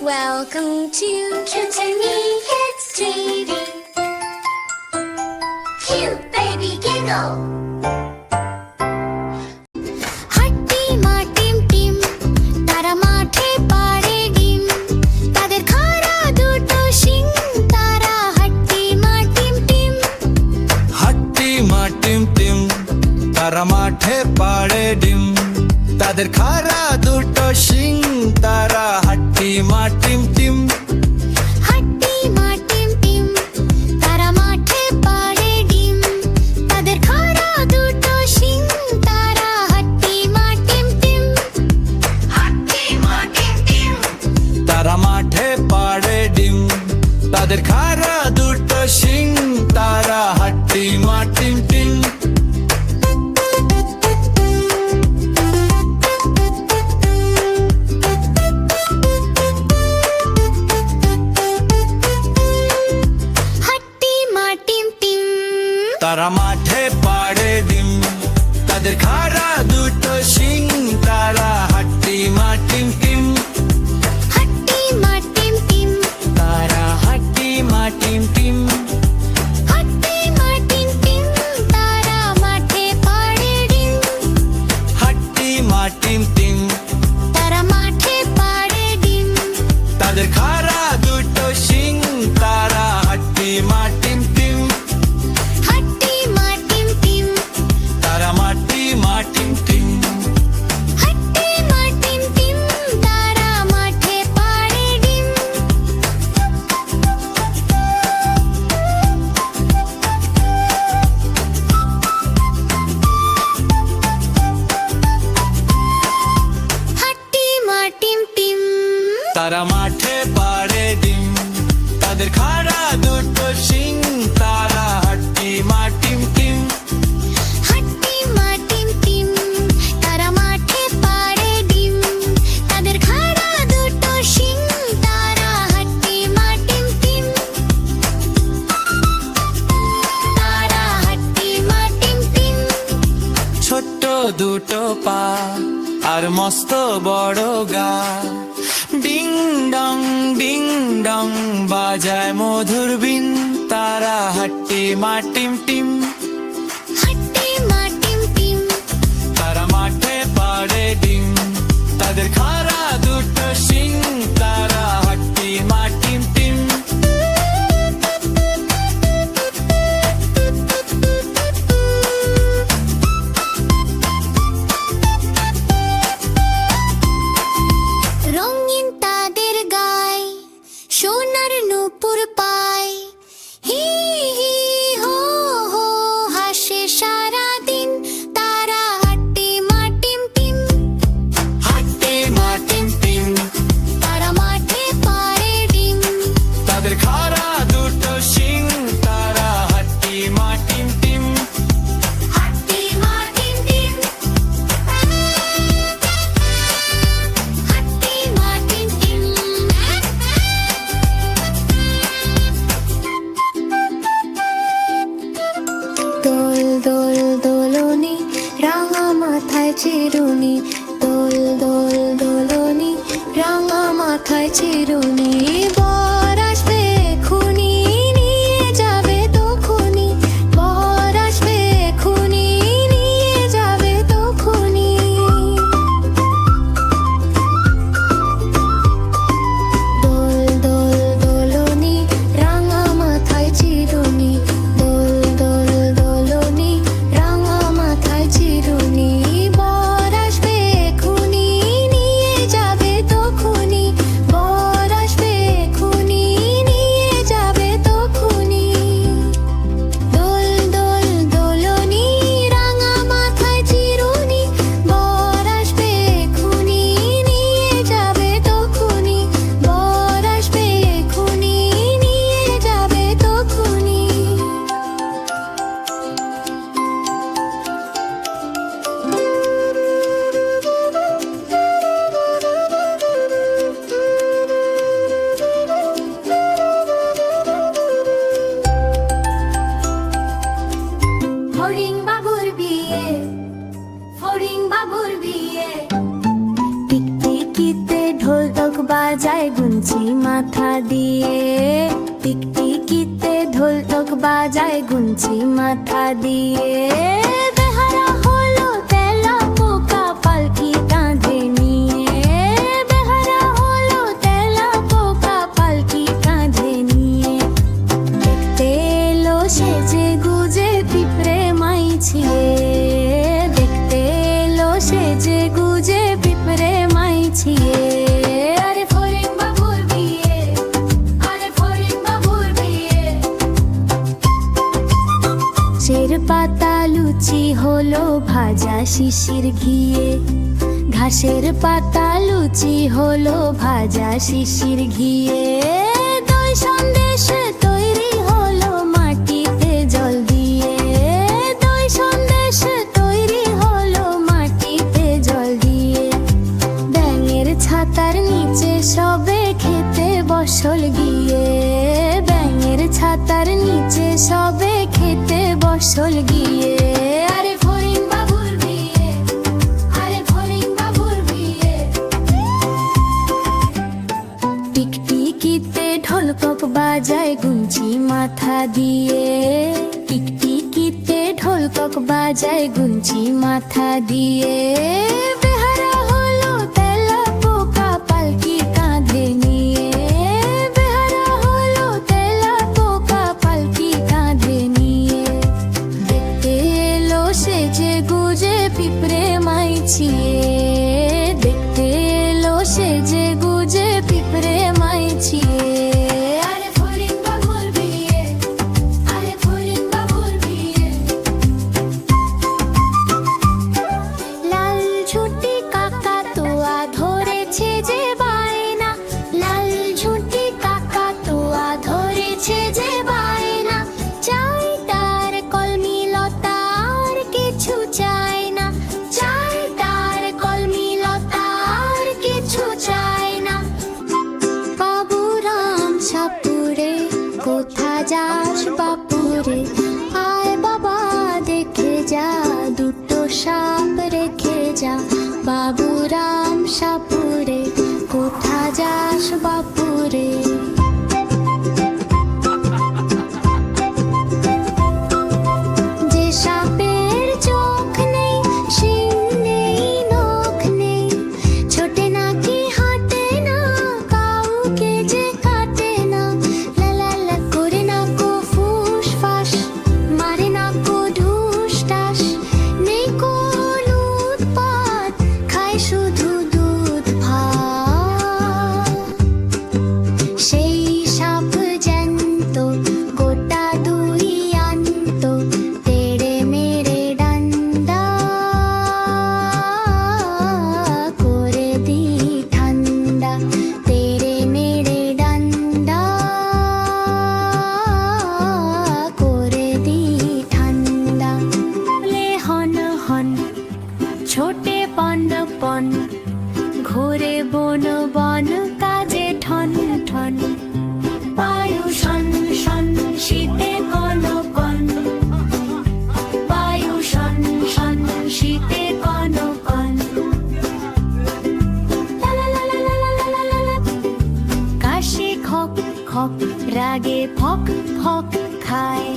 Welcome to Kintani Kids TV. Cute baby giggle. হাট্টি মা team team, তারা মাঠে পাড়ে ডিম, তাদের খাড়া দুটো শিং, তারা হাট্টি মা টিম টিম। হাট্টি মা টিম টিম, তারা মাঠে পাড়ে ডিম, তাদের খাড়া দুটো শিং, তারা হাট্টি মা টিম টিম। হাট্টি মা টিম টিম, তারা মাঠে পাড়ে ডিম, তাদের খাড়া দুটো শিং, তারা হাট্টি মা টিম টিম। হাট্টি মা টিম টিম, তারা মাঠে পাড়ে ডিম, তাদের খাড়া দুটো শিং, তারা হাট্টি মা টিম টিম। হাট্টি মা টিম টিম, তারা মাঠে পাড়ে ডিম, তাদের খাড়া দুটো শিং, তারা হাট্টি মা টিম টিম। হাট্টি মা টিম টিম, তারা হাট্টি মা টিম টিম। হাট্টি মা টিম টিম, তারা মাঠে পাড়ে ডিম, হাট্টি মা টিম টিম, তারা মাঠে পাড়ে ডিম, তাদের খাড়া দুটো শিং, তারা হাট্টি মা টিম টিম। হাট্টি মা টিম টিম, তারা মাটি মা টিম টিম। হাট্টি মা টিম টিম, তারা মাঠে পাড়ে ডিম। হাট্টি মা টিম টিম, তারা মাঠে পাড়ে ডিম, তাদের খাড়া দুটো শিং, তারা হাট্টি মা টিম টিম। হাট্টি মা টিম টিম, তারা মাঠে পাড়ে ডিম, তাদের খাড়া দুটো শিং, তারা হাট্টি মা টিম টিম। তারা হাট্টি মা টিম টিম। ছোট্ট দুটো পা আর মস্ত বড় গা, ডিং ডং বাজায় মধুর বিন, তারা হাট্টি মা টিম টিম। হাট্টি মা টিম টিম, তারা মাঠে পাড়ে ডিম, তাদের খাড়া দুটো শিং, তারা হাট্টি মা টিম টিম। রঙিন তাদের গায় সোনার নূপুর পায়, হি হি হো হো হাসে সারাদিন, তারা হাট্টি মা টিম টিম। হাট্টি মা টিম টিম, তারা মাঠে পাড়ে ডিম, তাদের খাড়া দুটো শিং, তারা হাট্টি মা টিম টিম। হাট্টি মা টিম টিম। হাট্টি মা টিম টিম। গুনছি মাথা দিয়ে, টিকটিকিতে ঢোলক বাজায় গুনছি মাথা দিয়ে। বেহারা হলো তেলা পোকা পালকি কাঁধে নিয়ে, বেহারা হলো তেলা পোকা পালকি কাঁধে নিয়ে। দেখতে এলো সেজে গুজে পিঁপড়ে মাইছিয়ে, দেখতে এলো সেজে গুজে পিঁপড়ে মাইছিয়ে। আরে ফড়িং বাবুর বিয়ে, আরে ফড়িং বাবুর বিয়ে। সের পাতা লুচি হলো ভাজা শিশির ঘিয়ে, ঘাসের পাতা লুচি হলো ভাজা শিশির ঘিয়ে। দই সন্দেশ তৈরি হলো মাটিতে জল দিয়ে, দই সন্দেশ তৈরি হলো মাটিতে জল দিয়ে। ব্যাঙের ছাতার নিচে সবে খেতে বসল গিয়ে, ব্যাঙের ছাতার নিচে সবে খেতে বসল গিয়ে। আরে ফড়িং বাবুর বিয়ে, আরে ফড়িং বাবুর বিয়ে। টিকটিকিতে ঢোলক বাজায় গুনছি মাথা দিয়ে, টিকটিকিতে ঢোলক বাজায় গুনছি মাথা দিয়ে। বেহারা হলো তেলা পোকা পালকি কাঁধে নিয়ে, বেহারা হলো তেলা পোকা পালকি কাঁধে নিয়ে। দেখতে এলো সেজে গুজে পিঁপড়ে মাইছিয়ে, দেখতে এলো সেজে গুজে পিঁপড়ে মাইছিয়ে। আরে ফড়িং বাবুর বিয়ে, আরে ফড়িং বাবুর বিয়ে। লাল ঝুঁটি কাকা তোয়া ধরেছে যে বায়না, লাল ঝুঁটি কাকা তোয়া ধরেছে যে বায়না। চাই তার কলমি লতা আর কিছু চাই না, চাই তার কলমি লতা আর কিছু চাই না। বাবুরাম সাপুরে কোথা যাস বাপুরে, আয় বাবা দেখে যা দুটো সাপ রেখে যা। বাবুরাম সাপুরে কোথা যাস বাপুরে। যে সাপের চোখ নেই, শিং নেই, নখ নেই, ছোটে নাকি হাঁটে না, কাউকে যে কাটে না। লা লা লা করে না কো ফুস ফাস, মারে না কো ঢুস টাস। নেই কোন উৎপাত, খায় শুধু দুধ ভাত। সেই সাপ জ্যান্ত গোটা দুই আন্ত, তেড়ে মেরে ডান্ডা করে দি ঠান্ডা, তেড়ে মেরে ডান্ডা করে দি ঠান্ডা। লে হন হন ছোটে পন পন, ঘোরে বন বন কাজে ঠন ঠন। বায়ু শন শন শীতে কন কন, বায়ু শন শন শীতে কন কন। লা লা লা লা লা লা লা লা লা। কাশি খক খক রাগে ফক ফক খায়,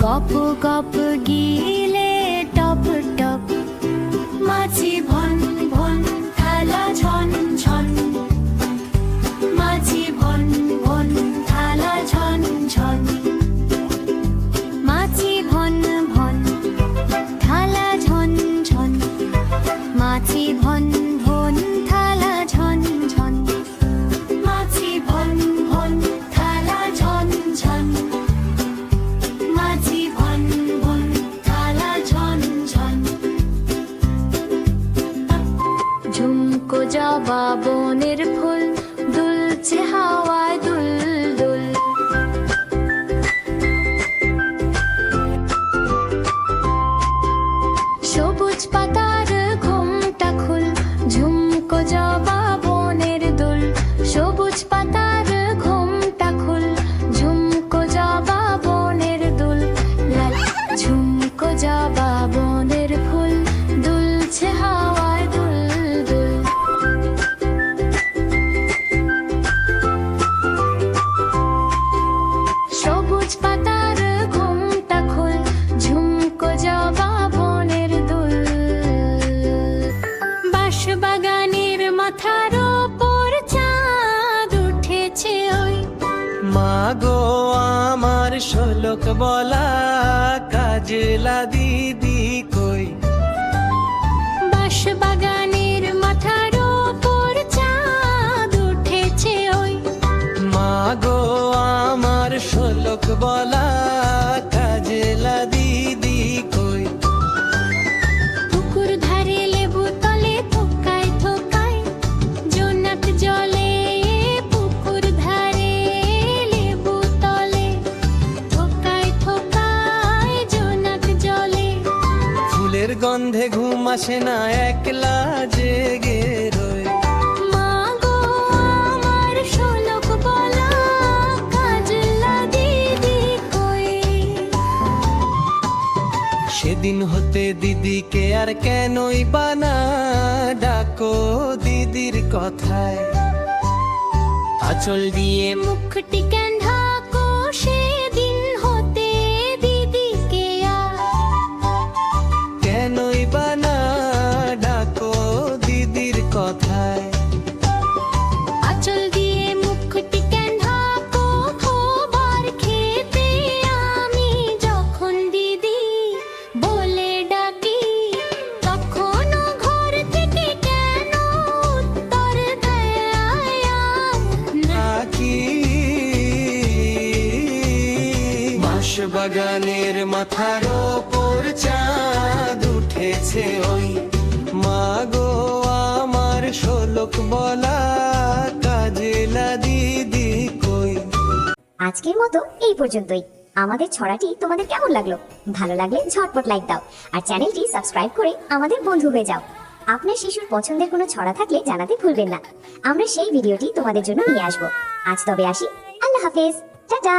গপ গপ গিলে টপ টপ। মাছি ভন ভন থালা ছন ছন, মাছি ভন ভন থালা ছন ছন। মাছি ভন ভন থালা ঝন ঝন, মাছি ভন ভন থালা ঝন ঝন। মাছি ভন ভন থালা ঝন ঝন, মাছি ভন ভন থালা ঝন ঝন। ঝুমকো জবা বনের ফুল দুলছে হাওয়ায় দুল দুল। সবুজ পাতার ঘোমটা খুল, ঝুমকো জবা বনের দুল। সবুজ পাতার ঘোমটা খুল, ঝুমকো জবা বনের দুল। লাল ঝুমকো জবা বনের ফুল দুলছে হাওয়ায় দুল দুল। মা গো আমার শোলক বলা কাজলা দিদি কই বাঁশবাগানের মাথার ওপর চাঁদ উঠেছে ওই মা গো আমার শোলক বলা কাজলা দিদি কই পুকুর ধারে লেবু তলে থোকায় থোকায় জোনাক জলে পুকুর ধারে লেবু তলে থোকায় থোকায় জোনাক জলে ফুলের গন্ধে ঘুম আসে না একলা জেগে রই মা গো আমার শোলক বলা কাজলা দিদি কই সেদিন হতে দিদিকে আর কেনই বানা ডাকো দিদির কথায় আঁচল দিয়ে মুখটি কেন ঢাকো সেদিন হতে দিদিকে আর কেনই বানা ডাকো দিদির কথায় আঁচল দিয়ে মুখটি কেন ঢাকো খবর খেতে আমি যখন দিদি বলে ডাকি তখনও ঘর থেকে কেন উত্তর দেয় না নাকি বাঁশবাগানের মাথার ওপর চাঁদ উঠেছে ওই মা গো আমার শোলক বলা কাজলা দিদি কই। আজকের মতো এই পর্যন্তই। আমাদের ছড়াটি তোমাদের কেমন লাগলো? ভালো লাগলে ঝটপট লাইক দাও আর চ্যানেলটি সাবস্ক্রাইব করে আমাদের বন্ধু হয়ে যাও। আপনার শিশুর পছন্দের কোনো ছড়া থাকলে জানাতে ভুলবেন না, আমরা সেই ভিডিওটি তোমাদের জন্য নিয়ে আসবো। আজ তবে আসি, আল্লাহ হাফেজ, টাটা।